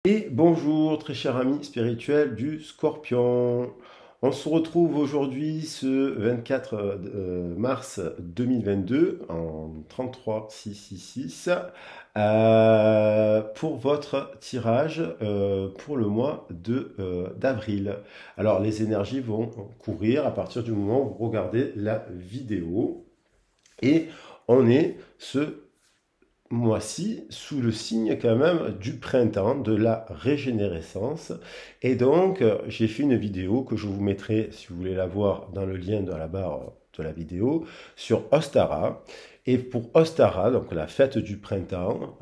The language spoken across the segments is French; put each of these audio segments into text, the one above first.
Et bonjour, très cher ami spirituel du Scorpion. On se retrouve aujourd'hui ce 24 mars 2022 en 33666 pour votre tirage pour le mois d'avril. Alors les énergies vont courir à partir du moment où vous regardez la vidéo et on est ce mois-ci sous le signe quand même du printemps, de la régénérescence. Et donc, j'ai fait une vidéo que je vous mettrai, si vous voulez la voir, dans le lien dans la barre de la vidéo, sur Ostara. Et pour Ostara, donc la fête du printemps,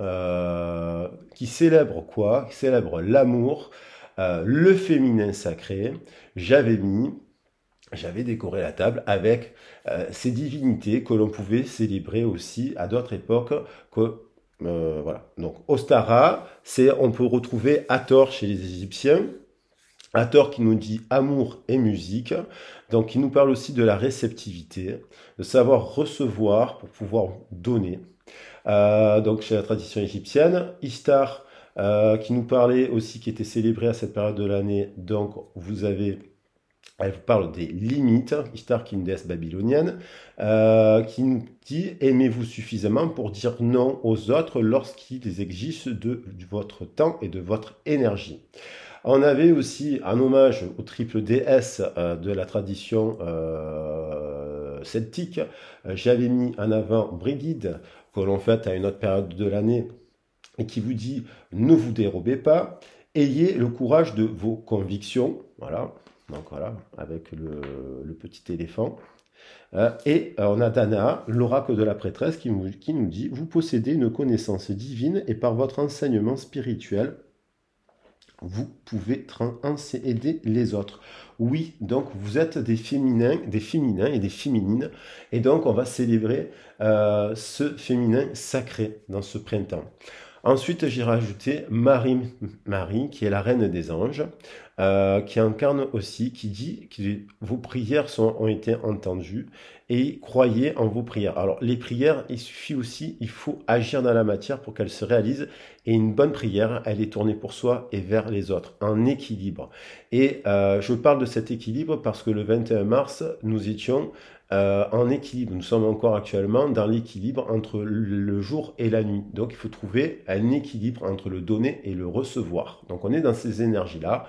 qui célèbre quoi? Qui célèbre l'amour, le féminin sacré. J'avais décoré la table avec ces divinités que l'on pouvait célébrer aussi à d'autres époques que voilà. Donc Ostara, on peut retrouver Hathor chez les Égyptiens. Hathor qui nous dit amour et musique, donc qui nous parle aussi de la réceptivité, de savoir recevoir pour pouvoir donner. Donc chez la tradition égyptienne, Ishtar qui nous parlait aussi, qui était célébrée à cette période de l'année. Donc vous avez elle vous parle des limites, Ishtar qui est une déesse babylonienne, qui nous dit aimez-vous suffisamment pour dire non aux autres lorsqu'ils exigent de votre temps et de votre énergie. On avait aussi un hommage aux triples déesses de la tradition celtique. J'avais mis en avant Brigide, que l'on fête à une autre période de l'année, et qui vous dit ne vous dérobez pas, ayez le courage de vos convictions. Voilà. Donc voilà, avec le petit éléphant. Et on a Dana, l'oracle de la prêtresse, qui nous dit vous possédez une connaissance divine et par votre enseignement spirituel, vous pouvez aider les autres. Oui, donc vous êtes des féminins et des féminines, et donc on va célébrer ce féminin sacré dans ce printemps. Ensuite, j'ai rajouté Marie, qui est la reine des anges, qui incarne aussi, qui dit que vos prières ont été entendues et croyez en vos prières. Alors, les prières, il suffit aussi, il faut agir dans la matière pour qu'elles se réalisent. Et une bonne prière, elle est tournée pour soi et vers les autres, en équilibre. Et je parle de cet équilibre parce que le 21 mars, nous étions en équilibre. Nous sommes encore actuellement dans l'équilibre entre le jour et la nuit. Donc il faut trouver un équilibre entre le donner et le recevoir. Donc on est dans ces énergies-là.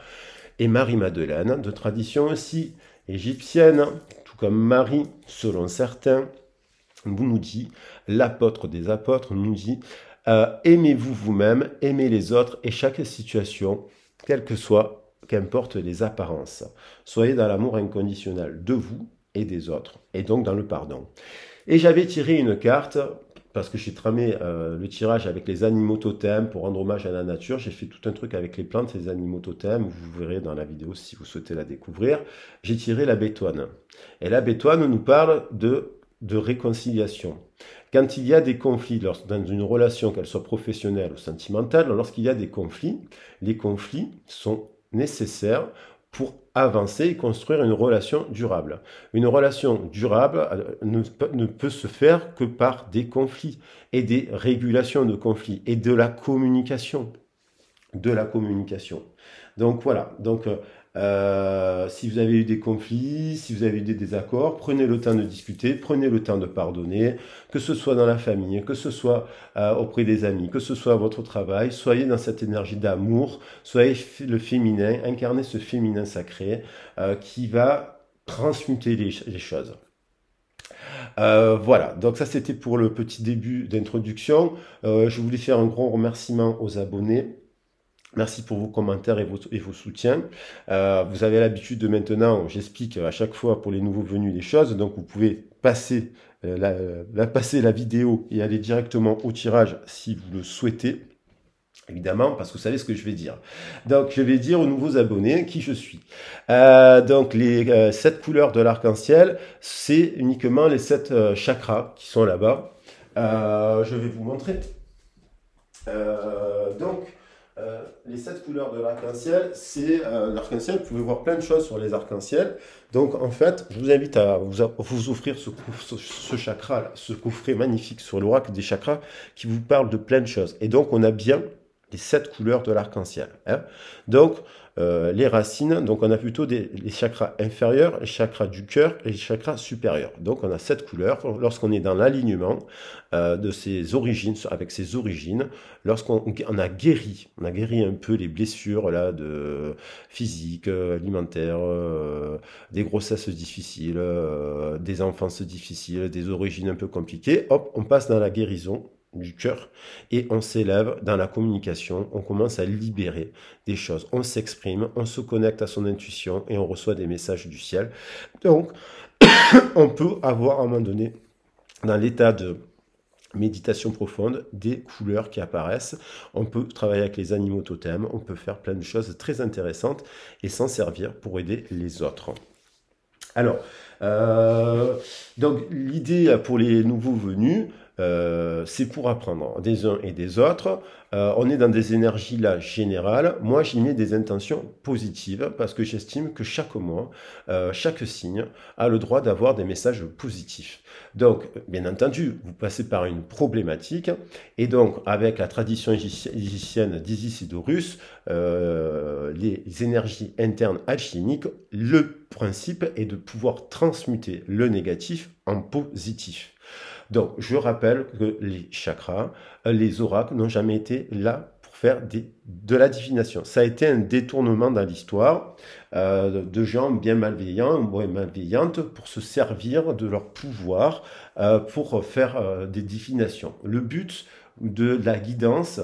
Et Marie-Madeleine, de tradition aussi égyptienne, tout comme Marie, selon certains, nous dit, l'apôtre des apôtres nous dit, aimez-vous vous-même, aimez les autres et chaque situation, quelle que soit, qu'importe les apparences. Soyez dans l'amour inconditionnel de vous et des autres, et donc dans le pardon. Et j'avais tiré une carte, parce que j'ai tramé le tirage avec les animaux totems pour rendre hommage à la nature. J'ai fait tout un truc avec les plantes, les animaux totems, vous verrez dans la vidéo si vous souhaitez la découvrir. J'ai tiré la bétoine. Et la bétoine nous parle de réconciliation. Quand il y a des conflits, dans une relation, qu'elle soit professionnelle ou sentimentale, lorsqu'il y a des conflits, les conflits sont nécessaires pour avancer et construire une relation durable. Une relation durable ne peut se faire que par des conflits et des régulations de conflits et de la communication. De la communication. Donc voilà, donc si vous avez eu des conflits, si vous avez eu des désaccords, prenez le temps de discuter, prenez le temps de pardonner, que ce soit dans la famille, que ce soit auprès des amis, que ce soit à votre travail, soyez dans cette énergie d'amour, soyez le féminin, incarnez ce féminin sacré qui va transmuter les choses. Voilà, donc ça c'était pour le petit début d'introduction. Je voulais faire un grand remerciement aux abonnés. Merci pour vos commentaires et vos soutiens. Vous avez l'habitude de maintenant, j'explique à chaque fois pour les nouveaux venus les choses, donc vous pouvez passer passer la vidéo et aller directement au tirage si vous le souhaitez. Évidemment, parce que vous savez ce que je vais dire. Donc, je vais dire aux nouveaux abonnés qui je suis. Donc, les 7 couleurs de l'arc-en-ciel, c'est uniquement les 7 chakras qui sont là-bas. Je vais vous montrer. Donc, les 7 couleurs de l'arc-en-ciel, c'est l'arc-en-ciel, vous pouvez voir plein de choses sur les arcs-en-ciel. Donc en fait, je vous invite à vous offrir ce chakra, ce coffret magnifique sur l'oracle des chakras qui vous parle de plein de choses. Et donc on a bien les 7 couleurs de l'arc-en-ciel. Hein. Donc, les racines, donc on a plutôt les chakras inférieurs, les chakras du cœur et les chakras supérieurs. Donc, on a 7 couleurs. Lorsqu'on est dans l'alignement de ses origines, avec ses origines, lorsqu'on on a guéri un peu les blessures là, physiques, alimentaires, des grossesses difficiles, des enfances difficiles, des origines un peu compliquées, hop, on passe dans la guérison du cœur et on s'élève dans la communication, on commence à libérer des choses, on s'exprime, on se connecte à son intuition et on reçoit des messages du ciel. Donc, on peut avoir à un moment donné, dans l'état de méditation profonde, des couleurs qui apparaissent. On peut travailler avec les animaux totems, on peut faire plein de choses très intéressantes et s'en servir pour aider les autres. Alors, donc l'idée pour les nouveaux venus, c'est pour apprendre des uns et des autres. On est dans des énergies là générales. Moi, j'y mets des intentions positives parce que j'estime que chaque mois, chaque signe a le droit d'avoir des messages positifs. Donc, bien entendu, vous passez par une problématique et donc avec la tradition égyptienne d'Isis et d'Horus, les énergies internes alchimiques, le principe est de pouvoir transmuter le négatif en positif. Donc, je rappelle que les chakras, les oracles n'ont jamais été là pour faire de la divination. Ça a été un détournement dans l'histoire de gens bien malveillants ou malveillantes pour se servir de leur pouvoir pour faire des divinations. Le but de la guidance,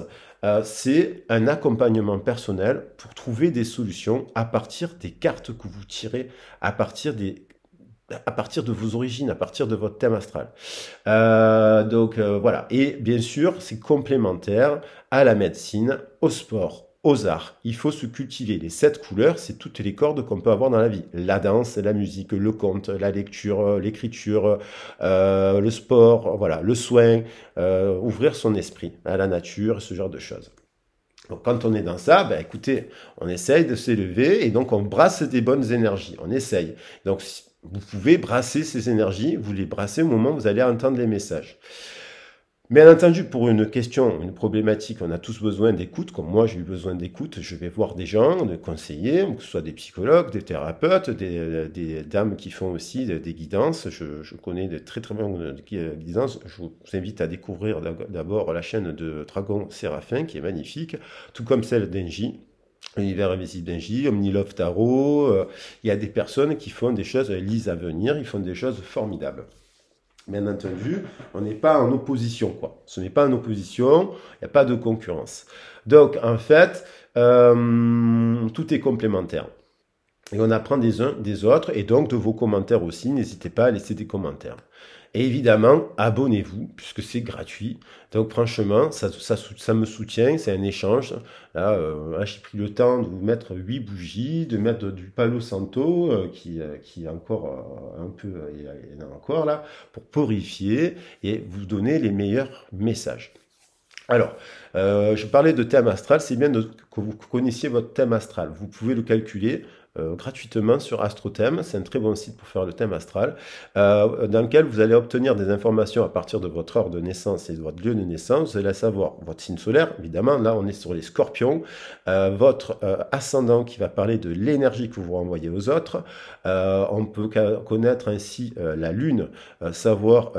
c'est un accompagnement personnel pour trouver des solutions à partir des cartes que vous tirez, à partir de vos origines, à partir de votre thème astral. Donc voilà. Et bien sûr, c'est complémentaire à la médecine, au sport, aux arts. Il faut se cultiver. Les 7 couleurs, c'est toutes les cordes qu'on peut avoir dans la vie. La danse, la musique, le conte, la lecture, l'écriture, le sport, voilà, le soin, ouvrir son esprit à la nature, ce genre de choses. Donc quand on est dans ça, ben écoutez, on essaye de s'élever et donc on brasse des bonnes énergies. On essaye. Donc vous pouvez brasser ces énergies, vous les brassez au moment où vous allez entendre les messages. Bien entendu, pour une question, une problématique, on a tous besoin d'écoute, comme moi j'ai eu besoin d'écoute, je vais voir des gens, des conseillers, que ce soit des psychologues, des thérapeutes, des dames qui font aussi des guidances, je connais de très très bonnes guidances, je vous invite à découvrir d'abord la chaîne de Dragon Séraphin qui est magnifique, tout comme celle d'Engie. Univers invisible d'Engie, Omnilove Tarot, il y a des personnes qui font des choses, lisent à venir, ils font des choses formidables. Bien entendu, on n'est pas en opposition, quoi. Ce n'est pas en opposition, il n'y a pas de concurrence. Donc, en fait, tout est complémentaire. Et on apprend des uns des autres, et donc de vos commentaires aussi, n'hésitez pas à laisser des commentaires. Et évidemment, abonnez-vous, puisque c'est gratuit. Donc franchement, ça me soutient, c'est un échange. Là, j'ai pris le temps de vous mettre 8 bougies, de mettre du Palo Santo, qui est encore un peu, il y en a encore là, pour purifier et vous donner les meilleurs messages. Alors, je parlais de thème astral, c'est bien que vous connaissiez votre thème astral. Vous pouvez le calculer gratuitement sur AstroThème, c'est un très bon site pour faire le thème astral, dans lequel vous allez obtenir des informations à partir de votre heure de naissance et de votre lieu de naissance. Vous allez savoir votre signe solaire, évidemment, là on est sur les scorpions, votre ascendant qui va parler de l'énergie que vous renvoyez aux autres. On peut connaître ainsi la lune, savoir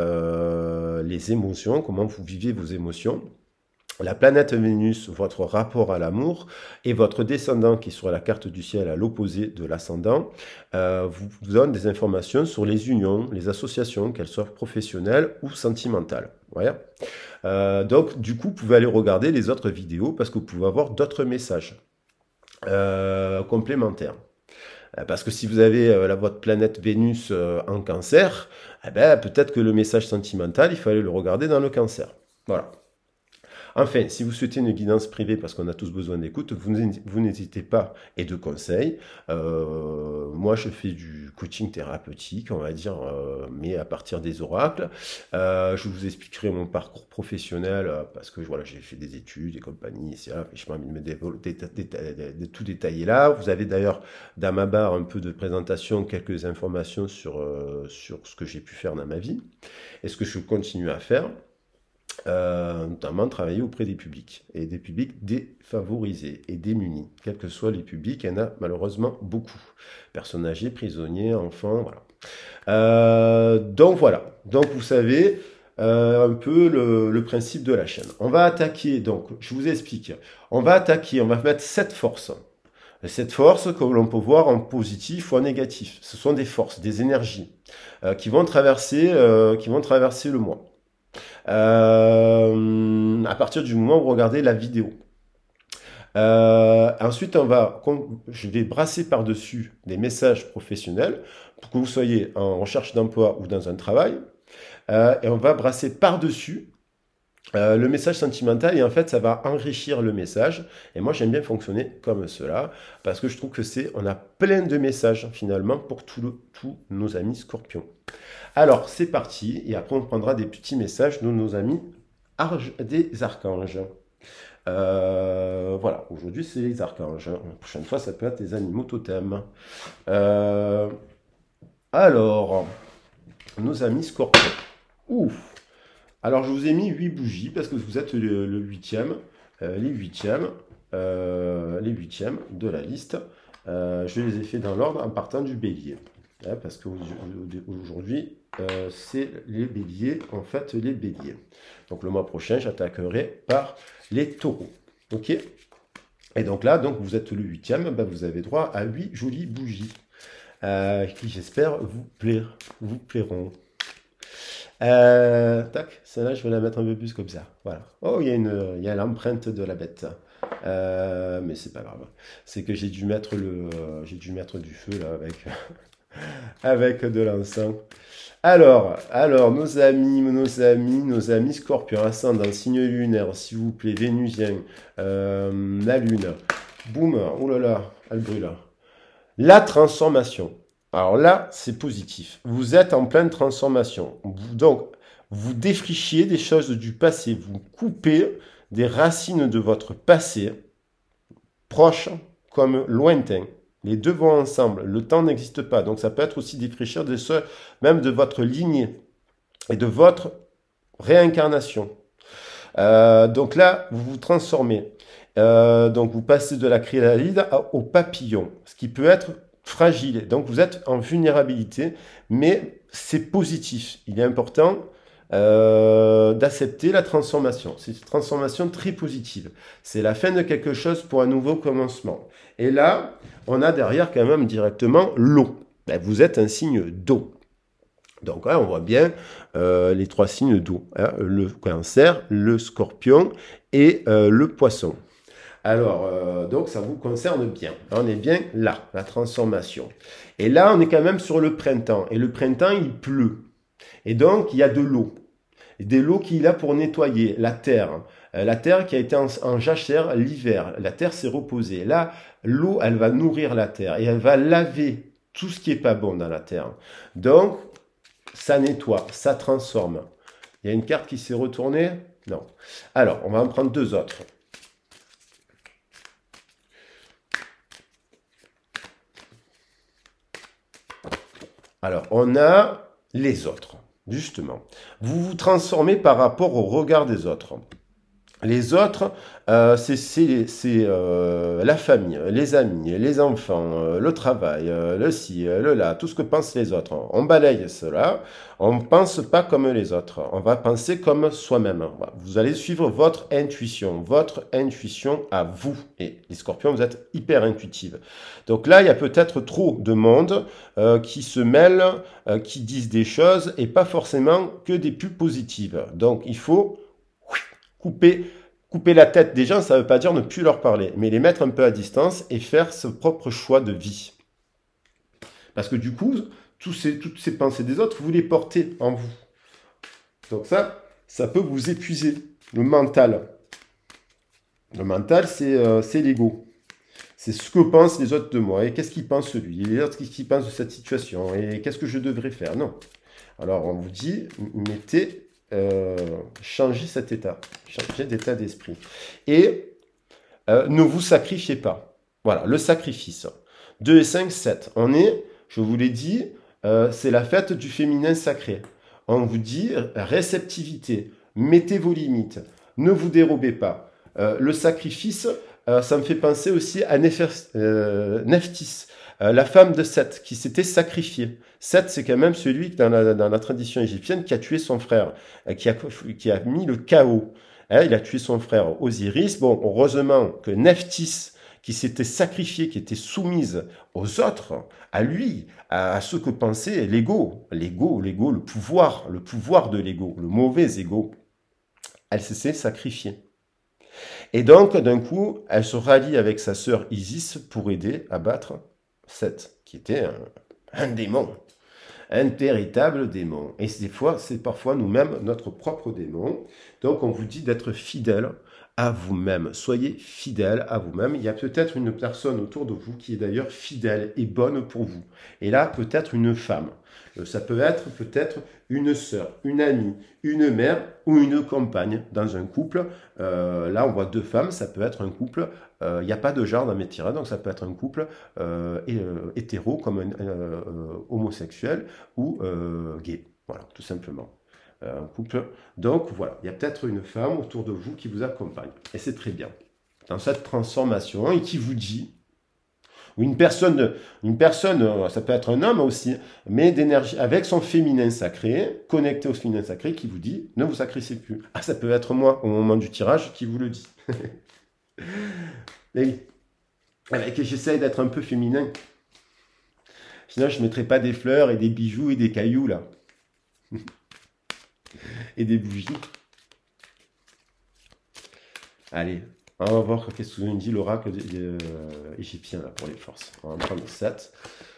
les émotions, comment vous vivez vos émotions. La planète Vénus, votre rapport à l'amour, et votre descendant qui est sur la carte du ciel à l'opposé de l'ascendant, vous donne des informations sur les unions, les associations, qu'elles soient professionnelles ou sentimentales. Voilà. Donc, du coup, vous pouvez aller regarder les autres vidéos parce que vous pouvez avoir d'autres messages complémentaires. Parce que si vous avez votre planète Vénus en cancer, eh ben, peut-être que le message sentimental, il faut aller le regarder dans le cancer. Voilà. Enfin, si vous souhaitez une guidance privée, parce qu'on a tous besoin d'écoute, vous n'hésitez pas et de conseils. Moi, je fais du coaching thérapeutique, on va dire, mais à partir des oracles. Je vous expliquerai mon parcours professionnel, parce que voilà, j'ai fait des études et compagnie, etc. Je n'ai pas envie de tout détailler là. Vous avez d'ailleurs dans ma barre un peu de présentation, quelques informations sur ce que j'ai pu faire dans ma vie et ce que je continue à faire. notamment travailler auprès des publics, et des publics défavorisés et démunis, quels que soient les publics, il y en a malheureusement beaucoup. Personnes âgées, prisonniers, enfants, voilà. Donc voilà, donc vous savez un peu le principe de la chaîne. On va attaquer, donc je vous explique, on va attaquer, on va mettre 7 forces. Cette force, comme l'on peut voir en positif ou en négatif, ce sont des forces, des énergies qui vont traverser le mois. À partir du moment où vous regardez la vidéo. Ensuite, je vais brasser par-dessus des messages professionnels pour que vous soyez en recherche d'emploi ou dans un travail. Et on va brasser par-dessus le message sentimental et en fait, ça va enrichir le message. Et moi, j'aime bien fonctionner comme cela parce que je trouve que on a plein de messages finalement pour tous nos amis scorpions. Alors, c'est parti. Et après, on prendra des petits messages de nos amis des archanges. Voilà, aujourd'hui c'est les archanges. La prochaine fois, ça peut être les animaux totems. Alors, nos amis scorpions. Ouf. Alors, je vous ai mis 8 bougies parce que vous êtes le 8e, les 8e, de la liste. Je les ai fait dans l'ordre en partant du bélier. Parce qu'aujourd'hui, c'est les béliers, en fait, les béliers. Donc, le mois prochain, j'attaquerai par les taureaux. Ok. Et donc là, vous êtes le 8e, vous avez droit à 8 jolies bougies qui, j'espère, vous plairont. Tac, celle-là, je vais la mettre un peu plus comme ça. Voilà. Oh, il y a l'empreinte de la bête. Mais c'est pas grave. C'est que j'ai dû mettre du feu là avec de l'encens. Alors, nos amis scorpions, ascendant, signe lunaire, s'il vous plaît, vénusien, la lune, boum, oh là là, elle brûle. La transformation. Alors là, c'est positif. Vous êtes en pleine transformation. Donc, vous défrichiez des choses du passé, vous coupez des racines de votre passé, proches comme lointains. Les deux vont ensemble. Le temps n'existe pas. Donc, ça peut être aussi défrichir même de votre lignée et de votre réincarnation. Donc là, vous vous transformez. Donc, vous passez de la chrysalide au papillon, ce qui peut être fragile. Donc, vous êtes en vulnérabilité, mais c'est positif. Il est important d'accepter la transformation. C'est une transformation très positive. C'est la fin de quelque chose pour un nouveau commencement. Et là, on a derrière quand même directement l'eau. Vous êtes un signe d'eau. Donc là, on voit bien les 3 signes d'eau. Le cancer, le scorpion et le poisson. Alors, donc ça vous concerne bien. On est bien là, la transformation. Et là, on est quand même sur le printemps. Et le printemps, il pleut. Et donc, il y a de l'eau. De l'eau qui est là pour nettoyer la terre. La terre qui a été en jachère l'hiver. La terre s'est reposée. Là, l'eau, elle va nourrir la terre. Et elle va laver tout ce qui n'est pas bon dans la terre. Donc, ça nettoie, ça transforme. Il y a une carte qui s'est retournée? Non. Alors, on va en prendre 2 autres. Alors, on a les autres, justement. Vous vous transformez par rapport au regard des autres. Les autres, c'est la famille, les amis, les enfants, le travail, le ci, le là, tout ce que pensent les autres. On balaye cela, on ne pense pas comme les autres, on va penser comme soi-même. Vous allez suivre votre intuition à vous. Et les scorpions, vous êtes hyper intuitifs. Donc là, il y a peut-être trop de monde qui se mêlent, qui disent des choses et pas forcément que des plus positives. Donc il faut couper la tête des gens, ça ne veut pas dire ne plus leur parler, mais les mettre un peu à distance et faire ce propre choix de vie. Parce que du coup, toutes ces pensées des autres, vous les portez en vous. Donc ça peut vous épuiser. Le mental. Le mental, c'est l'ego. C'est ce que pensent les autres de moi. Et qu'est-ce qu'ils pensent lui? Et les autres, qu'est-ce qu'ils pensent de cette situation? Et qu'est-ce que je devrais faire? Non. Alors, on vous dit, changez cet état. Changez d'état d'esprit. Et ne vous sacrifiez pas. Voilà, le sacrifice. 2 et 5, 7. On est, je vous l'ai dit, c'est la fête du féminin sacré. On vous dit réceptivité. Mettez vos limites. Ne vous dérobez pas. Le sacrifice, ça me fait penser aussi à Nephthys, la femme de Seth, qui s'était sacrifiée. Seth, c'est quand même celui dans la tradition égyptienne qui a tué son frère, qui a mis le chaos. Hein, il a tué son frère Osiris. Bon, heureusement que Nephthys, qui s'était sacrifiée, qui était soumise aux autres, à lui, à ce que pensait l'ego, le pouvoir de l'ego, le mauvais ego, elle s'est sacrifiée. Et donc, d'un coup, elle se rallie avec sa sœur Isis pour aider à battre Seth, qui était un démon, un véritable démon. Et des fois, c'est parfois nous-mêmes notre propre démon. Donc, on vous dit d'être fidèle à vous-même. Soyez fidèle à vous-même. Il y a peut-être une personne autour de vous qui est d'ailleurs fidèle et bonne pour vous. Et là, peut-être une femme. Ça peut être peut-être une sœur, une amie, une mère ou une compagne dans un couple. Là, on voit deux femmes, ça peut être un couple. Il n'y a pas de genre dans mes tirages, donc ça peut être un couple hétéro comme un homosexuel ou gay. Voilà, tout simplement. Un couple. Donc voilà, il y a peut-être une femme autour de vous qui vous accompagne. Et c'est très bien. Dans cette transformation, et qui vous dit, ou une personne, ça peut être un homme aussi, mais d'énergie, avec son féminin sacré, connecté au féminin sacré, qui vous dit, ne vous sacrifiez plus. Ah, ça peut être moi, au moment du tirage, qui vous le dit. Et oui, avec, j'essaye d'être un peu féminin. Sinon, je ne mettrai pas des fleurs et des bijoux et des cailloux, là. Et des bougies. Allez, on va voir qu'est-ce que nous dit l'oracle égyptien là, pour les forces. On va prendre 7.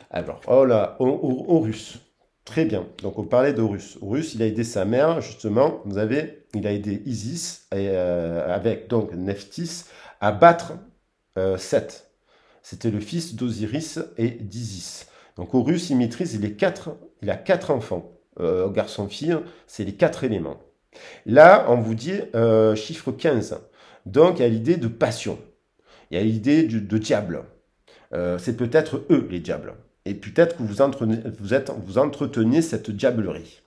Alors, oh là, Horus. Très bien. Donc, on parlait d'Horus. Horus, il a aidé sa mère, justement. Il a aidé Isis, avec donc Nephthys, à battre Seth. C'était le fils d'Osiris et d'Isis. Donc, Horus, il maîtrise il a 4 enfants. Garçon-fille, c'est les 4 éléments. Là, on vous dit chiffre 15. Donc, il y a l'idée de passion. Il y a l'idée de diable. C'est peut-être eux, les diables. Et peut-être que vous entretenez cette diablerie.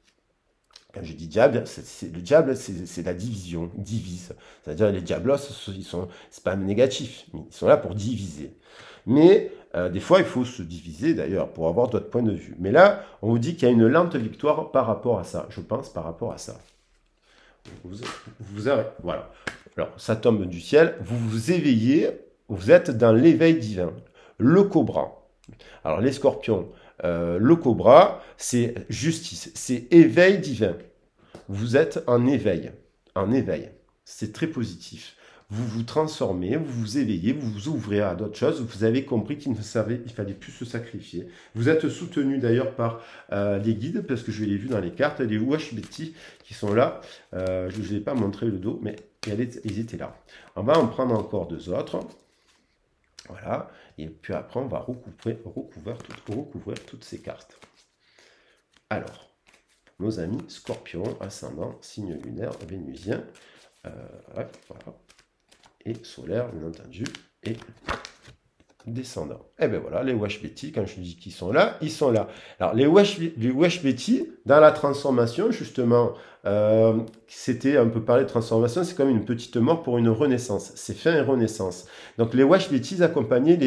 Quand je dis diable, le diable, c'est la division, divise. C'est-à-dire les diablos, c'est pas négatif. Ils sont là pour diviser. Mais des fois, il faut se diviser d'ailleurs pour avoir d'autres points de vue. Mais là, on vous dit qu'il y a une lente victoire par rapport à ça. Je pense par rapport à ça. Voilà. Alors, ça tombe du ciel. Vous vous éveillez. Vous êtes dans l'éveil divin. Le cobra. Alors, les scorpions. Le cobra, c'est justice. C'est éveil divin. Vous êtes en éveil. En éveil. C'est très positif. Vous vous transformez, vous vous éveillez, vous vous ouvrez à d'autres choses. Vous avez compris qu'il fallait plus se sacrifier. Vous êtes soutenu d'ailleurs par les guides, parce que je l'ai vu dans les cartes, les Uashbeti qui sont là. Je ne vous ai pas montré le dos, mais ils étaient là. On va en prendre encore 2 autres. Voilà. Et puis après, on va recouvrir toutes ces cartes. Alors, nos amis scorpions, ascendant, signe lunaire, vénusien. Ouais, voilà. Et solaire, bien entendu, et descendant. Et bien voilà, les Washbeti, quand je dis qu'ils sont là, ils sont là. Alors, les Washbeti, dans la transformation, justement, c'était un peu parler de transformation, c'est comme une petite mort pour une renaissance. C'est fin et renaissance. Donc, les Washbeti accompagnaient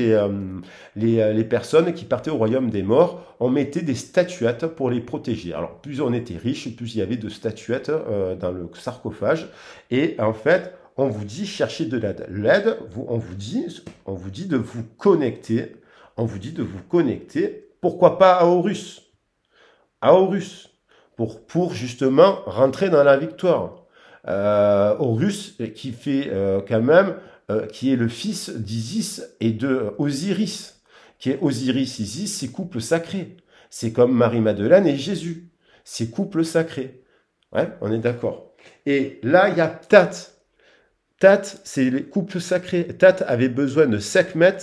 les personnes qui partaient au royaume des morts. On mettait des statuettes pour les protéger. Alors, plus on était riche, plus il y avait de statuettes dans le sarcophage. Et en fait, on vous dit chercher de l'aide. L'aide, on vous dit de vous connecter. On vous dit de vous connecter. Pourquoi pas à Horus? À Horus. Pour justement rentrer dans la victoire. Horus qui fait quand même, qui est le fils d'Isis et de Osiris. Qui est Osiris, Isis, c'est couple sacré. C'est comme Marie-Madeleine et Jésus. C'est couple sacré. Ouais, on est d'accord. Et là, il y a Tat. Tat, c'est les couples sacrés. Tat avait besoin de Sekhmet,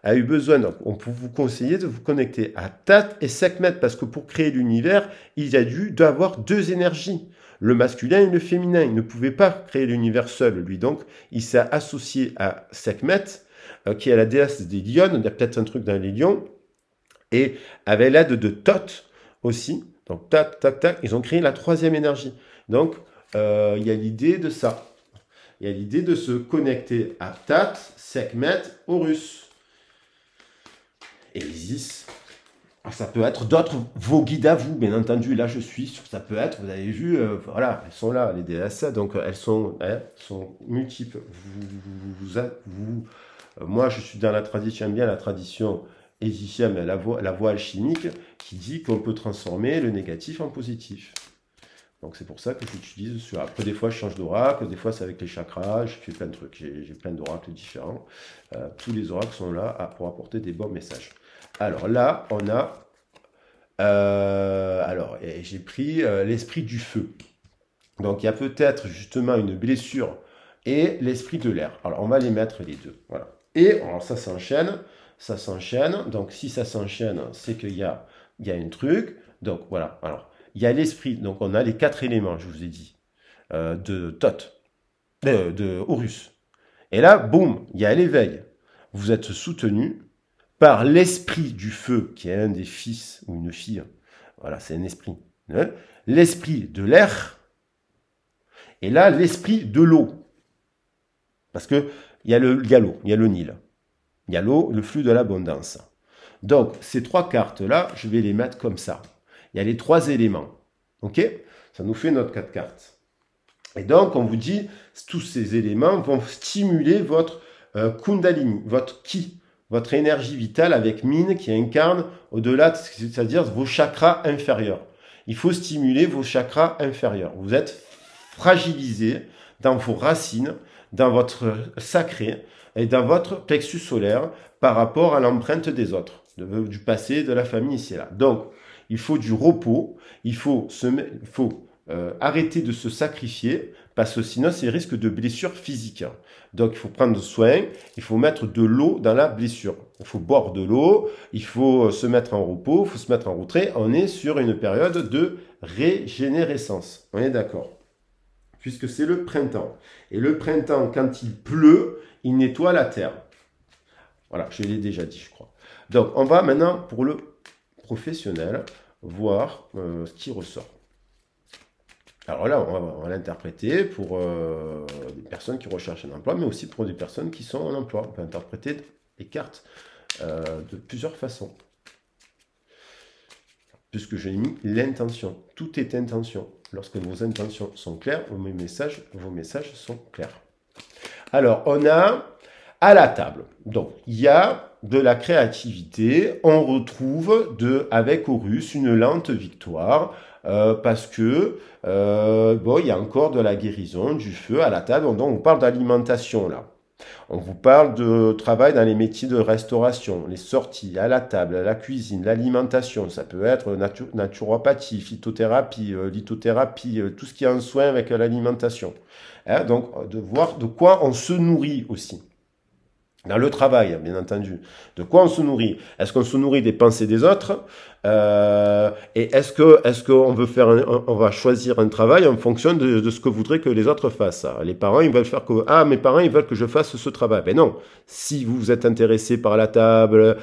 a eu besoin, donc on peut vous conseiller de vous connecter à Tat et Sekhmet, parce que pour créer l'univers, il a dû avoir 2 énergies, le masculin et le féminin. Il ne pouvait pas créer l'univers seul, lui. Donc, il s'est associé à Sekhmet, qui est la déesse des lions. Il y a peut-être un truc dans les lions. Et avec l'aide de Thoth aussi, donc tac, tac, tac, ils ont créé la 3e énergie. Donc, il y a l'idée de ça. Il y a l'idée de se connecter à Tat, Sekhmet, Horus. Et Isis. Ça peut être d'autres, vos guides à vous, bien entendu. Là, je suis sur, ça peut être, vous avez vu, voilà, elles sont là, les déesses, donc elles sont multiples. Moi, je suis dans la tradition, j'aime bien la tradition égyptienne, la voie alchimique, qui dit qu'on peut transformer le négatif en positif. Donc c'est pour ça que j'utilise sur. Après, des fois, je change d'oracle, des fois, c'est avec les chakras, je fais plein de trucs. J'ai plein d'oracles différents. Tous les oracles sont là pour apporter des bons messages. Alors là, on a. J'ai pris l'esprit du feu. Donc il y a peut-être justement une blessure et l'esprit de l'air. Alors on va les mettre les deux. Voilà. Et alors, ça s'enchaîne. Ça s'enchaîne. Donc si ça s'enchaîne, c'est qu'il y a un truc. Donc voilà. Alors. Il y a l'esprit, donc on a les 4 éléments, je vous ai dit, de Thoth, de Horus. Et là, boum, il y a l'éveil. Vous êtes soutenu par l'esprit du feu, qui est un des fils ou une fille. Voilà, c'est un esprit. L'esprit de l'air. Et là, l'esprit de l'eau. Parce que il y a l'eau, il y a le Nil. Il y a l'eau, le flux de l'abondance. Donc, ces 3 cartes-là, je vais les mettre comme ça. Il y a les 3 éléments. OK? Ça nous fait notre 4 cartes. Et donc, on vous dit, tous ces éléments vont stimuler votre Kundalini, votre Ki, votre énergie vitale avec Mine qui incarne au-delà, c'est-à-dire vos chakras inférieurs. Il faut stimuler vos chakras inférieurs. Vous êtes fragilisé dans vos racines, dans votre sacré et dans votre plexus solaire par rapport à l'empreinte des autres, du passé, de la famille ici et là. Donc, il faut du repos, il faut arrêter de se sacrifier parce que sinon c'est risque de blessure physique. Donc il faut prendre soin, il faut mettre de l'eau dans la blessure. Il faut boire de l'eau, il faut se mettre en repos, il faut se mettre en retrait. On est sur une période de régénérescence. On est d'accord? Puisque c'est le printemps. Et le printemps, quand il pleut, il nettoie la terre. Voilà, je l'ai déjà dit, je crois. Donc on va maintenant pour le professionnel voir ce qui ressort. Alors là, on va l'interpréter pour des personnes qui recherchent un emploi, mais aussi pour des personnes qui sont en emploi. On peut interpréter les cartes de plusieurs façons. Puisque j'ai mis l'intention. Tout est intention. Lorsque vos intentions sont claires, vos messages sont clairs. Alors, on a à la table. Donc, il y a de la créativité. On retrouve avec Horus une lente victoire parce que il y a encore de la guérison, du feu à la table. Donc, on parle d'alimentation là. On vous parle de travail dans les métiers de restauration, les sorties à la table, la cuisine, l'alimentation. Ça peut être naturopathie, phytothérapie, lithothérapie, tout ce qui est en soin avec l'alimentation. Hein, donc, de voir de quoi on se nourrit aussi. Dans le travail, bien entendu. De quoi on se nourrit? Est-ce qu'on se nourrit des pensées des autres? Et est-ce qu'on veut on va choisir un travail en fonction de ce que voudraient que les autres fassent? Les parents, ils veulent faire mes parents, ils veulent que je fasse ce travail. Ben non. Si vous êtes intéressé par la table,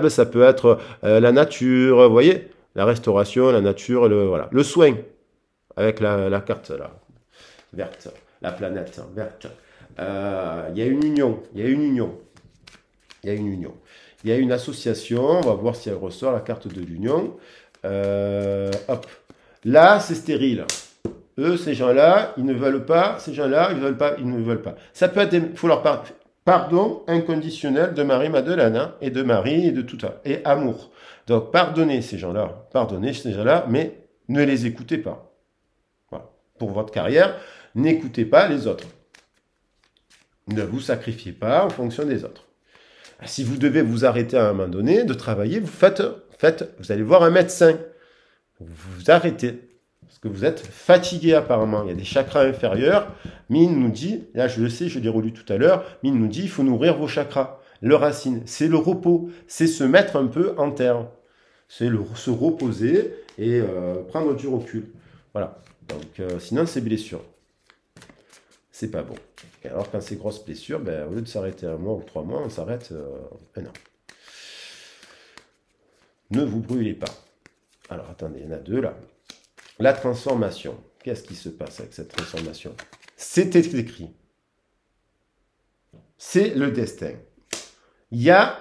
ça peut être la nature, vous voyez? La restauration, la nature, voilà. Le soin. Avec la carte, là. Verte. La planète, verte. Il y a une union, il y a une association, on va voir si elle ressort la carte de l'union. Hop, là c'est stérile. Eux, ces gens-là, ils ne veulent pas. Ces gens-là, ils ne veulent pas. Ça peut être, il faut leur pardon inconditionnel de Marie-Madeleine et de Marie et de tout ça et amour. Donc pardonnez ces gens-là, mais ne les écoutez pas. Voilà. Pour votre carrière, n'écoutez pas les autres. Ne vous sacrifiez pas en fonction des autres. Si vous devez vous arrêter à un moment donné de travailler, vous allez voir un médecin. Vous vous arrêtez. Parce que vous êtes fatigué apparemment. Il y a des chakras inférieurs. Mine nous dit, là je le sais, je l'ai relu tout à l'heure, Mine nous dit, il faut nourrir vos chakras. Le racine, c'est le repos. C'est se mettre un peu en terre. C'est se reposer et prendre du recul. Voilà. Donc sinon c'est blessure. C'est pas bon. Et alors quand c'est grosse blessure, au lieu de s'arrêter 1 mois ou 3 mois, on s'arrête 1 an. Ne vous brûlez pas. Alors attendez, il y en a 2 là. La transformation. Qu'est-ce qui se passe avec cette transformation? C'est écrit. C'est le destin. Il y a,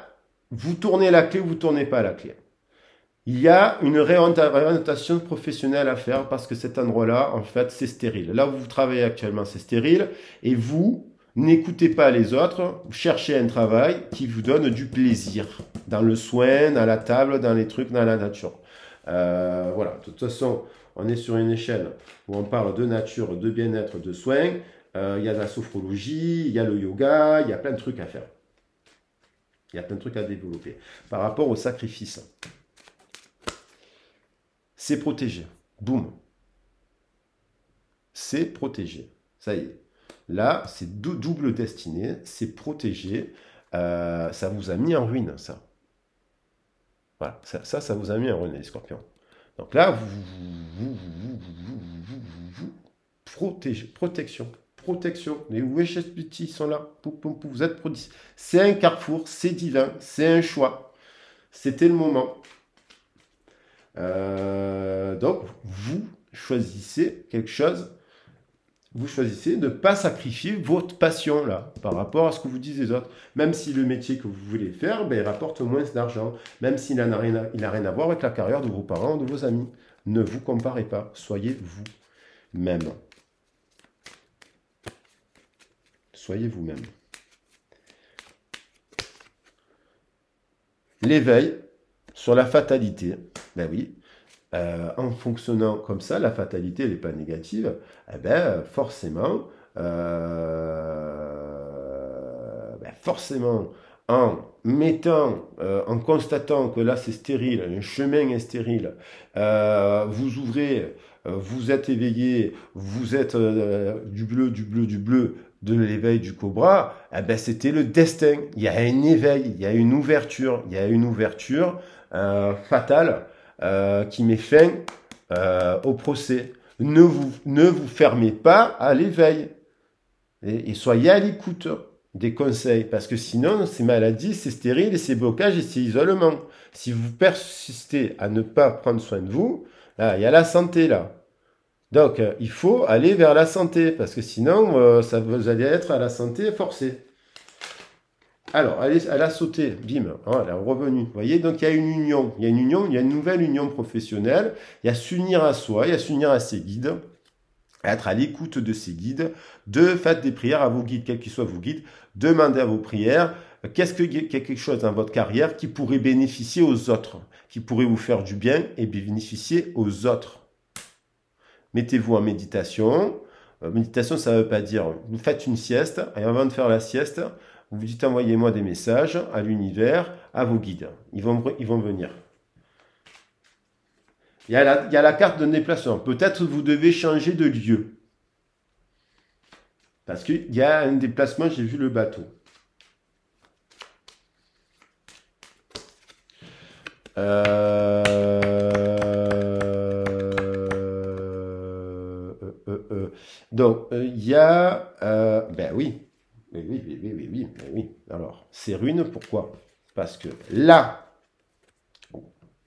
vous tournez la clé ou vous ne tournez pas la clé. Il y a une réorientation professionnelle à faire parce que cet endroit-là, en fait, c'est stérile. Là où vous travaillez actuellement, c'est stérile. Et vous, n'écoutez pas les autres. Vous cherchez un travail qui vous donne du plaisir. Dans le soin, dans la table, dans les trucs, dans la nature. Voilà. De toute façon, on est sur une échelle où on parle de nature, de bien-être, de soins. Il y a de la sophrologie, il y a le yoga, il y a plein de trucs à faire. Il y a plein de trucs à développer. Par rapport au sacrifice, c'est protégé. Boum. C'est protégé. Ça y est. Là, c'est double destinée. C'est protégé. Ça vous a mis en ruine, ça. Voilà. Ça vous a mis en ruine, les scorpions. Donc là, vous protégez. Protection. Protection. Les petits sont là. Vous êtes protégés. C'est un carrefour. C'est divin. C'est un choix. C'était le moment. Donc, vous choisissez quelque chose. Vous choisissez de ne pas sacrifier votre passion là par rapport à ce que vous disent les autres. Même si le métier que vous voulez faire, ben, il rapporte moins d'argent. Même s'il n'a rien à voir avec la carrière de vos parents ou de vos amis. Ne vous comparez pas. Soyez vous-même. Soyez vous-même. L'éveil sur la fatalité. Ben oui. En fonctionnant comme ça, la fatalité n'est pas négative, eh ben, forcément, en mettant, en constatant que là c'est stérile, un chemin est stérile, vous ouvrez, vous êtes éveillé, vous êtes du bleu de l'éveil du cobra, eh ben, c'était le destin. Il y a un éveil, il y a une ouverture, fatale qui met fin au procès. Ne vous fermez pas à l'éveil et soyez à l'écoute des conseils parce que sinon c'est maladie, c'est stérile, c'est blocage et c'est isolement. Si vous persistez à ne pas prendre soin de vous, là, il y a la santé là. Donc il faut aller vers la santé parce que sinon vous allez être à la santé forcée. Alors, elle a sauté, bim, elle est revenue. Vous voyez, donc il y a une union, il y a une nouvelle union professionnelle. Il y a s'unir à soi, il y a s'unir à ses guides, être à l'écoute de ses guides, faites des prières à vos guides, quels qu'ils soient vos guides, demandez à vos prières, qu'est-ce qu'il y a quelque chose dans votre carrière qui pourrait bénéficier aux autres, qui pourrait vous faire du bien et bénéficier aux autres. Mettez-vous en méditation. Méditation, ça ne veut pas dire, vous faites une sieste, et avant de faire la sieste, vous vous dites envoyez-moi des messages à l'univers, à vos guides. Ils vont venir. Il y a la carte de déplacement. Peut-être vous devez changer de lieu. Parce qu'il y a un déplacement, j'ai vu le bateau. Donc, il y a... ben oui. Oui. Alors, c'est ruine, pourquoi? Parce que là,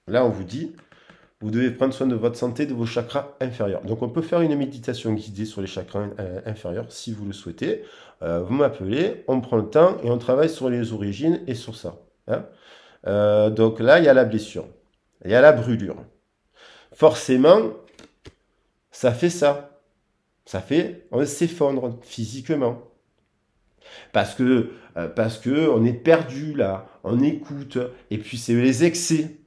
on vous dit, vous devez prendre soin de votre santé, de vos chakras inférieurs. Donc, on peut faire une méditation guidée sur les chakras inférieurs, si vous le souhaitez. Vous m'appelez, on prend le temps et on travaille sur les origines et sur ça. Hein. Donc là, il y a la blessure. Il y a la brûlure. Forcément, ça fait ça. On s'effondre physiquement. Parce que on est perdu là, on écoute, et puis c'est les excès.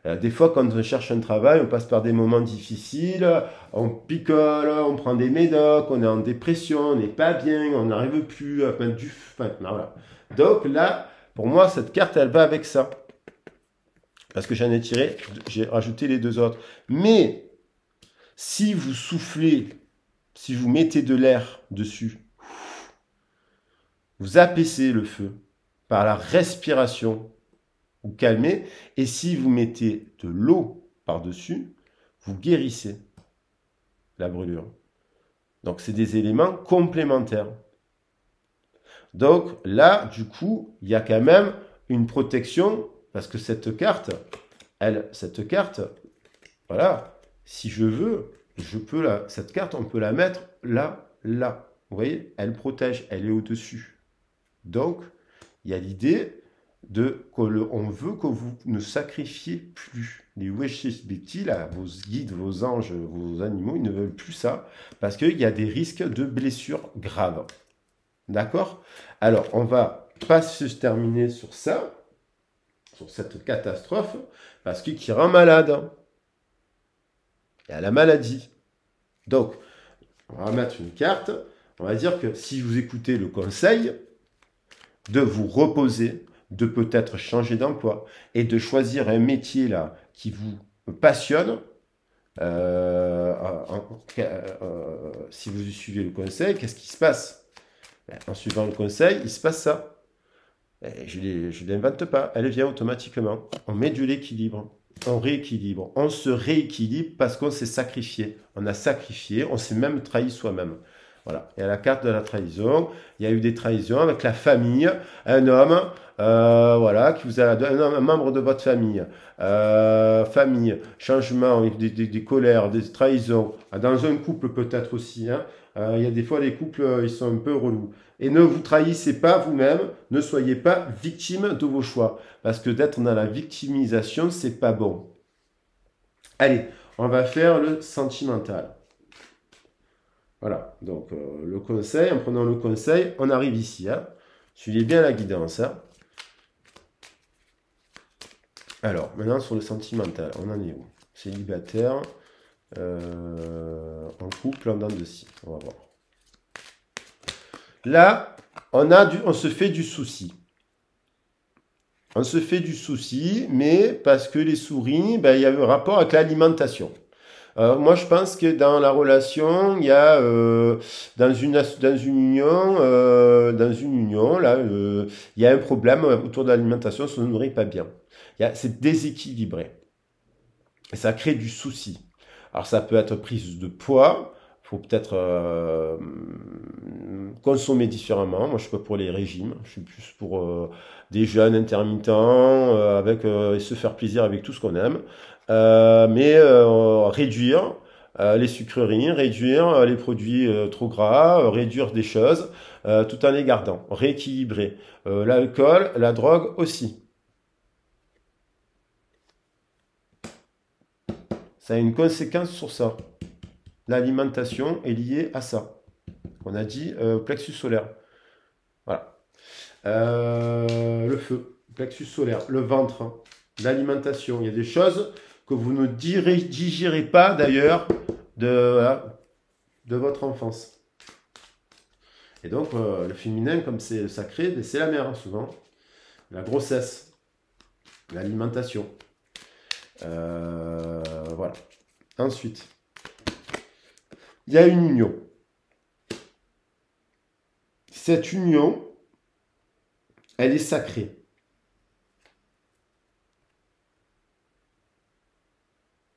Des fois, quand on cherche un travail, on passe par des moments difficiles, on picole, on prend des médocs, on est en dépression, on n'est pas bien, on n'arrive plus à mettre voilà. Donc là, pour moi, cette carte, elle va avec ça. Parce que j'en ai tiré, j'ai rajouté les deux autres. Mais, si vous soufflez, si vous mettez de l'air dessus, vous apaisez le feu par la respiration, vous calmez, et si vous mettez de l'eau par-dessus, vous guérissez la brûlure. Donc c'est des éléments complémentaires. Donc là, du coup, il y a quand même une protection, parce que cette carte, voilà, si je veux, cette carte, on peut la mettre là, là. Vous voyez, elle protège, elle est au-dessus. Donc, il y a l'idée on veut que vous ne sacrifiez plus. Les Weshishbeti, là, vos guides, vos anges, vos animaux, ils ne veulent plus ça parce qu'il y a des risques de blessures graves. D'accord? Alors, on va pas se terminer sur ça, sur cette catastrophe, parce que qui rend malade. Il y a la maladie. Donc, on va mettre une carte. On va dire que si vous écoutez le conseil de vous reposer, de peut-être changer d'emploi et de choisir un métier là qui vous passionne, si vous suivez le conseil, qu'est-ce qui se passe? En suivant le conseil, il se passe ça. Je ne l'invente pas, elle vient automatiquement. On met de l'équilibre, on rééquilibre, on se rééquilibre parce qu'on s'est sacrifié. On a sacrifié, on s'est même trahi soi-même. Voilà. Il y a la carte de la trahison. Il y a eu des trahisons avec la famille, un homme, voilà, qui vous a un membre de votre famille, famille, changement, des colères, des trahisons. Dans un couple peut-être aussi. Hein. Il y a des fois les couples, ils sont un peu relous. Et ne vous trahissez pas vous-même, ne soyez pas victime de vos choix. Parce que d'être dans la victimisation, c'est pas bon. Allez, on va faire le sentimental. Voilà, donc le conseil, en prenant le conseil, on arrive ici. Hein. Suivez bien la guidance. Hein. Alors, maintenant sur le sentimental, on en est où? Célibataire, en couple, en dents de scie. On va voir. Là, on se fait du souci. On se fait du souci, mais parce que les souris, ben, il y a un rapport avec l'alimentation. Moi, je pense que dans la relation, il y a dans une union, là, il y a un problème autour de l'alimentation, on se nourrit pas bien. C'est déséquilibré. Et ça crée du souci. Alors, ça peut être prise de poids. Faut peut-être consommer différemment. Moi, je suis pas pour les régimes. Je suis plus pour des jeûnes intermittents, avec et se faire plaisir avec tout ce qu'on aime. Mais réduire les sucreries, réduire les produits trop gras, réduire des choses, tout en les gardant, rééquilibrer. L'alcool, la drogue aussi. Ça a une conséquence sur ça. L'alimentation est liée à ça. On a dit plexus solaire. Voilà. Le feu, plexus solaire, le ventre, hein, l'alimentation. Il y a des choses que vous ne digérez pas d'ailleurs de votre enfance. Et donc, le féminin, comme c'est sacré, c'est la mère, hein, souvent. La grossesse, l'alimentation. Voilà. Ensuite, il y a une union. Cette union, elle est sacrée.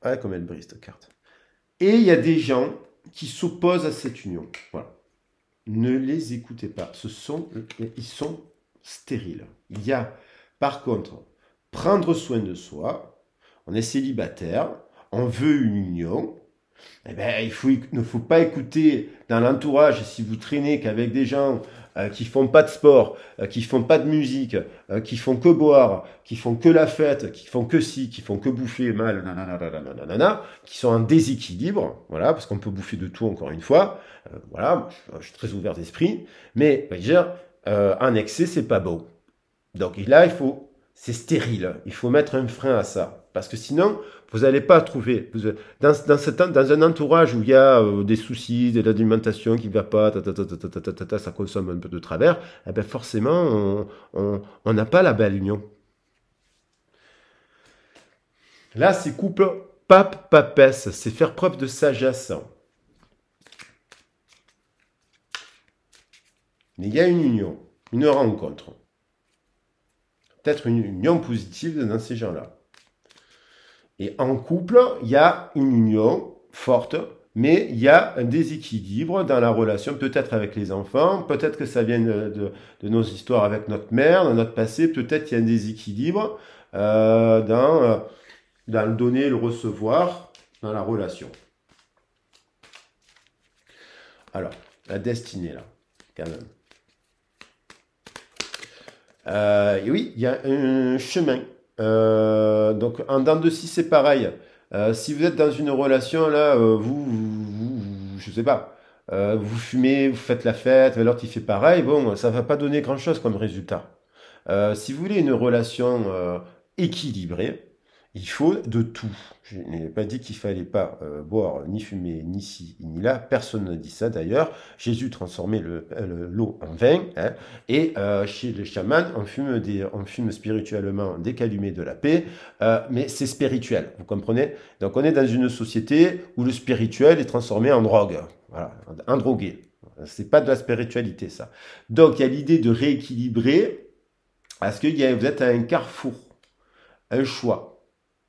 Ah, comme elle brille cette carte. Et il y a des gens qui s'opposent à cette union. Voilà. Ne les écoutez pas. Ils sont stériles. Il y a, par contre, prendre soin de soi. On est célibataire. On veut une union. Eh ben, il ne faut pas écouter dans l'entourage, si vous traînez qu'avec des gens qui font pas de sport, qui font pas de musique, qui font que boire, qui font que la fête, qui font que ci, qui font que bouffer mal, nanana, qui sont en déséquilibre, voilà, parce qu'on peut bouffer de tout encore une fois, voilà, je suis très ouvert d'esprit, mais je veux dire, en excès, c'est pas beau. Donc là, c'est stérile. Il faut mettre un frein à ça. Parce que sinon, vous n'allez pas trouver. Dans un entourage où il y a des soucis, de l'alimentation qui ne va pas, ça consomme un peu de travers, eh ben forcément, on n'a pas la belle union. Là, c'est couple pape-papesse. C'est faire preuve de sagesse. Mais il y a une union, une rencontre. Peut-être une union positive dans ces gens-là. Et en couple, il y a une union forte, mais il y a un déséquilibre dans la relation, peut-être avec les enfants, peut-être que ça vient de nos histoires avec notre mère, dans notre passé, peut-être qu'il y a un déséquilibre dans le donner et le recevoir dans la relation. Alors, la destinée, là, quand même. Et oui, il y a un chemin. Donc, en dents de scie, c'est pareil. Si vous êtes dans une relation, là, je sais pas, vous fumez, vous faites la fête, l'autre il fait pareil, bon, ça va pas donner grand-chose comme résultat. Si vous voulez une relation équilibrée, il faut de tout. Je n'ai pas dit qu'il fallait pas boire, ni fumer, ni ci, ni là. Personne n'a dit ça d'ailleurs. Jésus transformait l'eau en vin. Hein, et chez les chamans, on fume spirituellement des calumets de la paix. Mais c'est spirituel, vous comprenez? Donc on est dans une société où le spirituel est transformé en drogue. Voilà, en drogué. C'est pas de la spiritualité, ça. Donc il y a l'idée de rééquilibrer parce que vous êtes à un carrefour, un choix.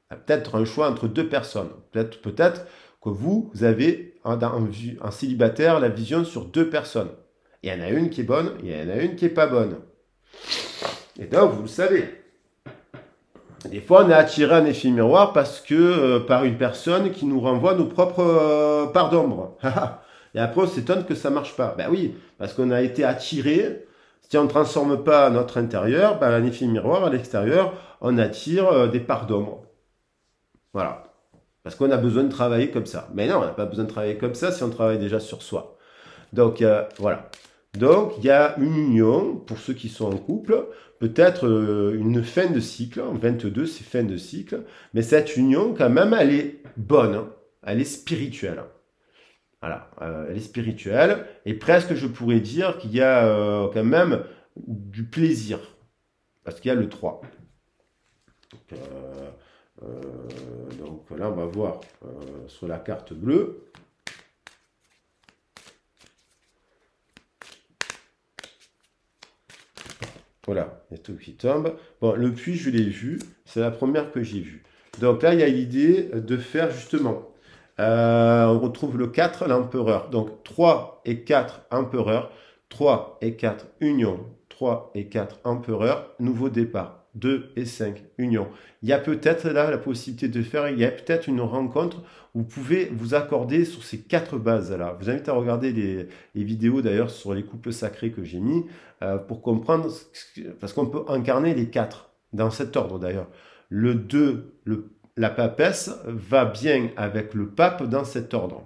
Peut-être un choix entre deux personnes. Peut-être que vous avez en célibataire la vision sur deux personnes. Il y en a une qui est bonne, il y en a une qui est pas bonne. Et donc, vous le savez. Des fois, on est attiré à un effet miroir parce que par une personne qui nous renvoie nos propres parts d'ombre. Et après, on s'étonne que ça marche pas. Ben oui, parce qu'on a été attiré. Si on ne transforme pas notre intérieur, ben, un effet miroir à l'extérieur, on attire des parts d'ombre. Voilà. Parce qu'on a besoin de travailler comme ça. Mais non, on n'a pas besoin de travailler comme ça si on travaille déjà sur soi. Donc, voilà. Donc, il y a une union, pour ceux qui sont en couple, peut-être une fin de cycle. En 22, c'est fin de cycle. Mais cette union, quand même, elle est bonne. Hein. Elle est spirituelle. Voilà. Elle est spirituelle. Et presque, je pourrais dire qu'il y a quand même du plaisir. Parce qu'il y a le 3. Donc là, on va voir sur la carte bleue. Voilà, il y a tout qui tombe. Bon, le puits, je l'ai vu. C'est la première que j'ai vue. Donc là, il y a l'idée de faire justement. On retrouve le 4, l'empereur. Donc 3 et 4, empereur. 3 et 4, union. 3 et 4, empereur. Nouveau départ. 2 et 5, union. Il y a peut-être là la possibilité de faire, il y a peut-être une rencontre où vous pouvez vous accorder sur ces 4 bases-là. Je vous invite à regarder les vidéos d'ailleurs sur les couples sacrés que j'ai mis pour comprendre, parce qu'on peut incarner les 4 dans cet ordre d'ailleurs. Le 2, la papesse va bien avec le pape dans cet ordre.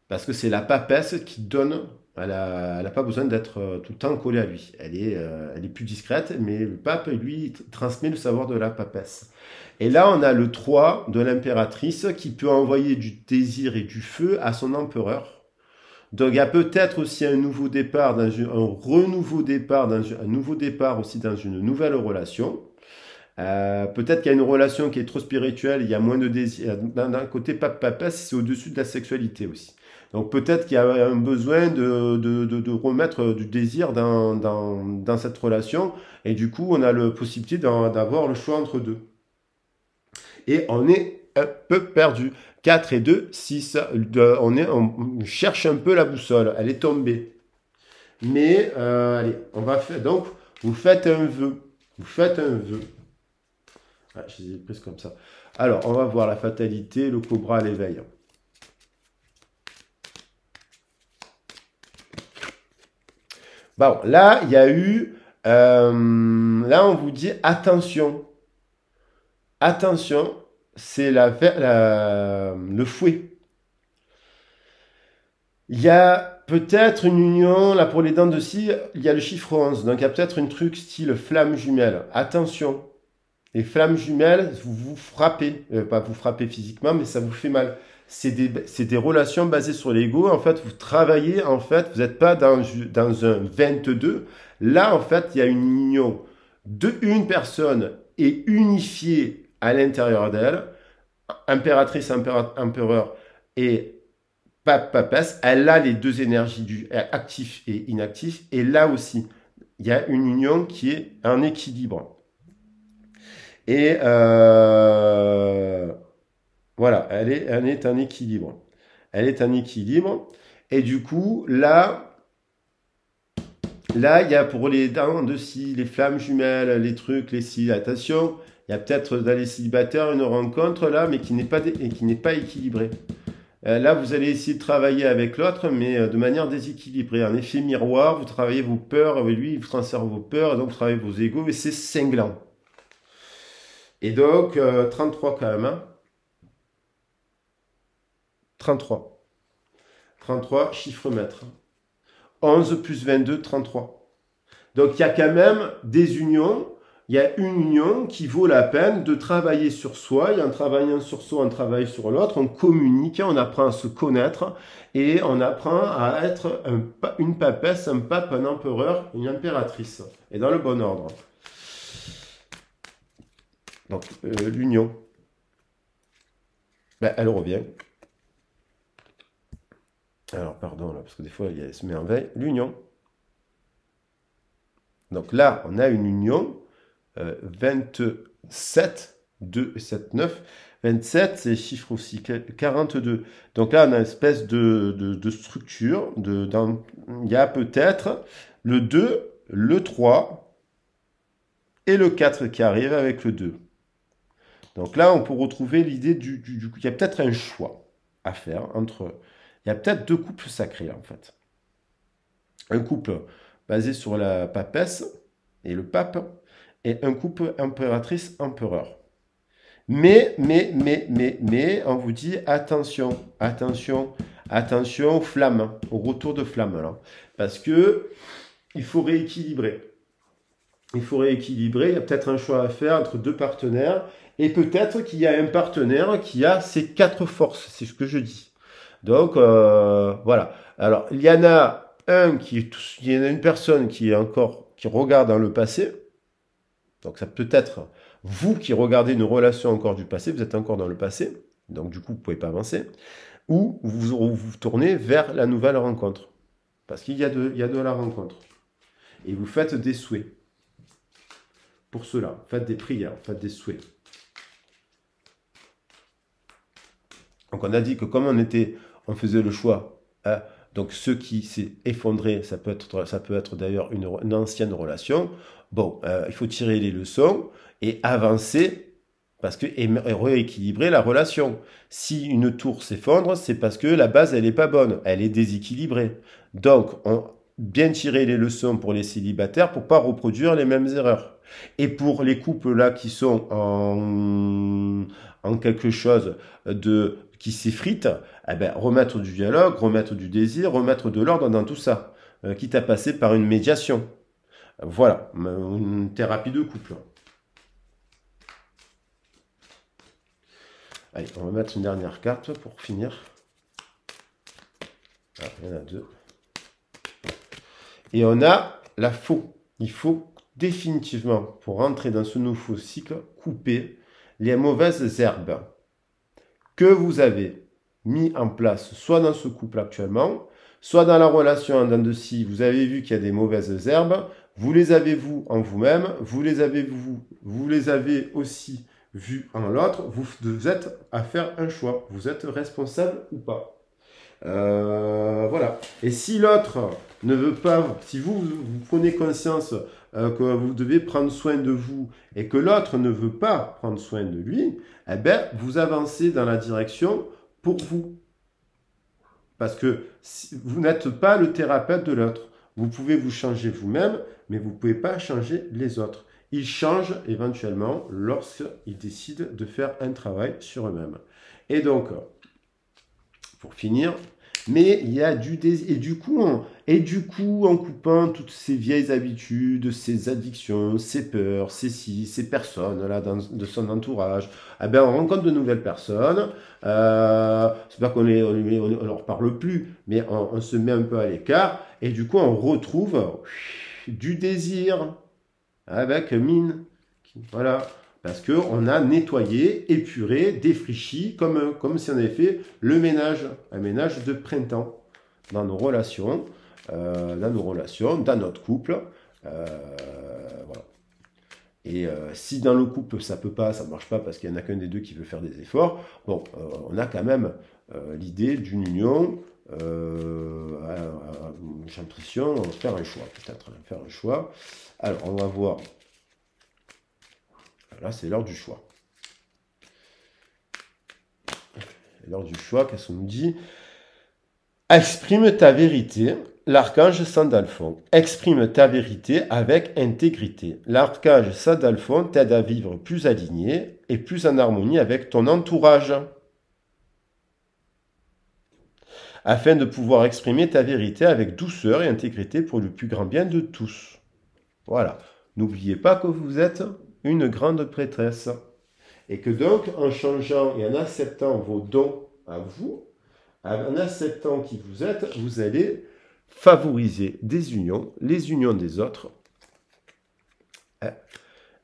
Parce que c'est la papesse qui donne, elle n'a pas besoin d'être tout le temps collée à lui. Elle est plus discrète, mais le pape, lui, transmet le savoir de la papesse. Et là, on a le 3 de l'impératrice qui peut envoyer du désir et du feu à son empereur. Donc il y a peut-être aussi un nouveau départ, un renouveau départ, un nouveau départ aussi dans une nouvelle relation. Peut-être qu'il y a une relation qui est trop spirituelle, il y a moins de désir. D'un côté, papesse, c'est au-dessus de la sexualité aussi. Donc peut-être qu'il y a un besoin de remettre du désir dans cette relation. Et du coup, on a la possibilité d'avoir le choix entre deux. Et on est un peu perdu. 4 et 2, 6. On cherche un peu la boussole. Elle est tombée. Mais, allez, on va faire. Donc, vous faites un vœu. Vous faites un vœu. Ah, je les ai prises comme ça. Alors, on va voir la fatalité, le cobra à l'éveil. Bon, là, il y a eu... là, on vous dit attention. Attention, c'est le fouet. Il y a peut-être une union, là pour les dents de scie, il y a le chiffre 11. Donc il y a peut-être un truc style flamme jumelle. Attention, les flammes jumelles, vous frappez. Pas vous frappez physiquement, mais ça vous fait mal. C'est des relations basées sur l'ego. En fait, vous travaillez, en fait, vous n'êtes pas dans un 22. Là, en fait, il y a une union de une personne et unifiée à l'intérieur d'elle, impératrice, empereur et papesse, elle a les deux énergies du actif et inactif, et là aussi, il y a une union qui est en équilibre. Et voilà, elle est en équilibre. Elle est en équilibre, et du coup, là, il y a pour les dents de scie, les flammes jumelles, les trucs, les scies, attention, il y a peut-être dans les célibataires une rencontre là, mais qui n'est pas équilibrée. Là, vous allez essayer de travailler avec l'autre, mais de manière déséquilibrée. En effet miroir, vous travaillez vos peurs, et lui, il vous transfère vos peurs, et donc vous travaillez vos égos, et c'est cinglant. Et donc, 33 quand même, hein. 33. 33, chiffre maître. 11 plus 22, 33. Donc, il y a quand même des unions. Il y a une union qui vaut la peine de travailler sur soi. Et en travaillant sur soi, on travaille sur l'autre. On communique, on apprend à se connaître. Et on apprend à être une papesse, un pape, un empereur, une impératrice. Et dans le bon ordre. Donc, l'union, ben, elle revient. Alors, pardon, là, parce que des fois, elle se met en veille. L'union. Donc là, on a une union. 27, 2 et 7, 9. 27, c'est chiffre aussi. 42. Donc là, on a une espèce de structure. Il y a peut-être le 2, le 3 et le 4 qui arrivent avec le 2. Donc là, on peut retrouver l'idée il y a peut-être un choix à faire entre. Il y a peut-être deux couples sacrés, en fait. Un couple basé sur la papesse et le pape, et un couple impératrice-empereur. Mais, on vous dit attention, attention, attention aux flammes, au retour de flammes, là. Parce que il faut rééquilibrer. Il faut rééquilibrer, il y a peut-être un choix à faire entre deux partenaires, et peut-être qu'il y a un partenaire qui a ses quatre forces, c'est ce que je dis. Donc, voilà. Alors, il y en a il y en a une personne qui est encore, qui regarde dans le passé. Donc, ça peut être vous qui regardez une relation encore du passé, vous êtes encore dans le passé. Donc, du coup, vous ne pouvez pas avancer. Ou vous tournez vers la nouvelle rencontre. Parce qu'il y a de la rencontre. Et vous faites des souhaits. Pour cela, faites des prières, faites des souhaits. Donc, on a dit que comme on faisait le choix, hein, donc ce qui s'est effondré, ça peut être d'ailleurs une ancienne relation. Bon, il faut tirer les leçons et avancer et rééquilibrer la relation. Si une tour s'effondre, c'est parce que la base, elle n'est pas bonne, elle est déséquilibrée. Donc, bien tirer les leçons pour les célibataires pour pas reproduire les mêmes erreurs. Et pour les couples là qui sont en quelque chose qui s'effrite, eh ben, remettre du dialogue, remettre du désir, remettre de l'ordre dans tout ça, quitte à passer par une médiation. Voilà, une thérapie de couple. Allez, on va mettre une dernière carte pour finir. Ah, il y en a deux. Et on a la faux. Il faut définitivement, pour rentrer dans ce nouveau cycle, couper les mauvaises herbes que vous avez mis en place, soit dans ce couple actuellement, soit dans la relation en dents de scie, vous avez vu qu'il y a des mauvaises herbes, vous les avez vous en vous-même, vous les avez aussi vues en l'autre, vous êtes à faire un choix, vous êtes responsable ou pas. Voilà. Et si l'autre ne veut pas, si vous prenez conscience que vous devez prendre soin de vous et que l'autre ne veut pas prendre soin de lui, eh ben, vous avancez dans la direction pour vous. Parce que vous n'êtes pas le thérapeute de l'autre. Vous pouvez vous changer vous-même, mais vous ne pouvez pas changer les autres. Ils changent éventuellement lorsqu'ils décident de faire un travail sur eux-mêmes. Et donc, pour finir, mais il y a du désir. Et du coup, en coupant toutes ces vieilles habitudes, ces addictions, ces peurs, ces personnes là de son entourage, eh ben, on rencontre de nouvelles personnes. C'est pas qu'on leur parle plus, mais on se met un peu à l'écart. Et du coup, on retrouve du désir avec mine. Voilà. Parce qu'on a nettoyé, épuré, défrichi, comme si on avait fait le ménage, un ménage de printemps dans nos relations, dans notre couple. Voilà. Et si dans le couple ça peut pas, ça marche pas parce qu'il y en a qu'un des deux qui veut faire des efforts, bon, on a quand même l'idée d'une union. J'ai l'impression de faire un choix, peut-être faire un choix. Alors, on va voir. Là, c'est l'heure du choix. Lors du choix, qu'est-ce qu'on nous dit? Exprime ta vérité, l'archange Sandalphon. Exprime ta vérité avec intégrité. L'archange Sandalphon t'aide à vivre plus aligné et plus en harmonie avec ton entourage, afin de pouvoir exprimer ta vérité avec douceur et intégrité pour le plus grand bien de tous. Voilà. N'oubliez pas que vous êtes une grande prêtresse. Et que donc, en changeant et en acceptant vos dons à vous, en acceptant qui vous êtes, vous allez favoriser des unions, les unions des autres.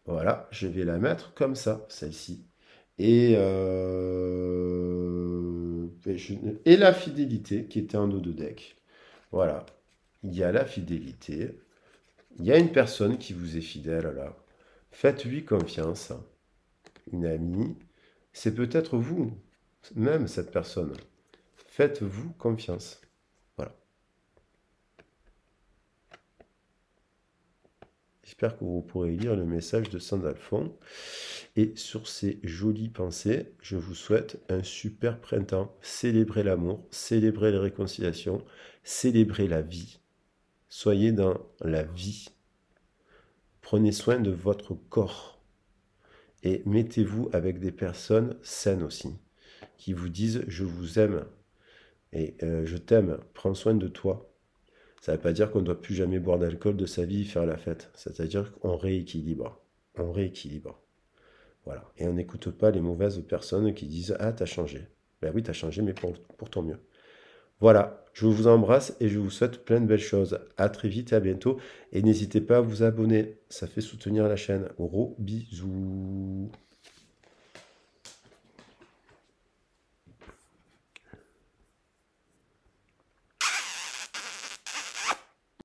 Voilà, je vais la mettre comme ça, celle-ci. Et la fidélité qui était en dos de deck. Voilà, il y a la fidélité. Il y a une personne qui vous est fidèle là. Faites-lui confiance. Une amie. C'est peut-être vous, même cette personne. Faites-vous confiance. Voilà. J'espère que vous pourrez lire le message de Sandalphon. Et sur ces jolies pensées, je vous souhaite un super printemps. Célébrez l'amour, célébrez les réconciliations, célébrez la vie. Soyez dans la vie. Prenez soin de votre corps. Et mettez-vous avec des personnes saines aussi, qui vous disent « je vous aime » et je t'aime, prends soin de toi. Ça ne veut pas dire qu'on ne doit plus jamais boire d'alcool de sa vie et faire la fête. C'est-à-dire qu'on rééquilibre. On rééquilibre. Voilà. Et on n'écoute pas les mauvaises personnes qui disent « ah, t'as changé ». Ben oui, t'as changé, mais pour ton mieux. Voilà, je vous embrasse et je vous souhaite plein de belles choses. À très vite et à bientôt. Et n'hésitez pas à vous abonner, ça fait soutenir la chaîne. Gros bisous.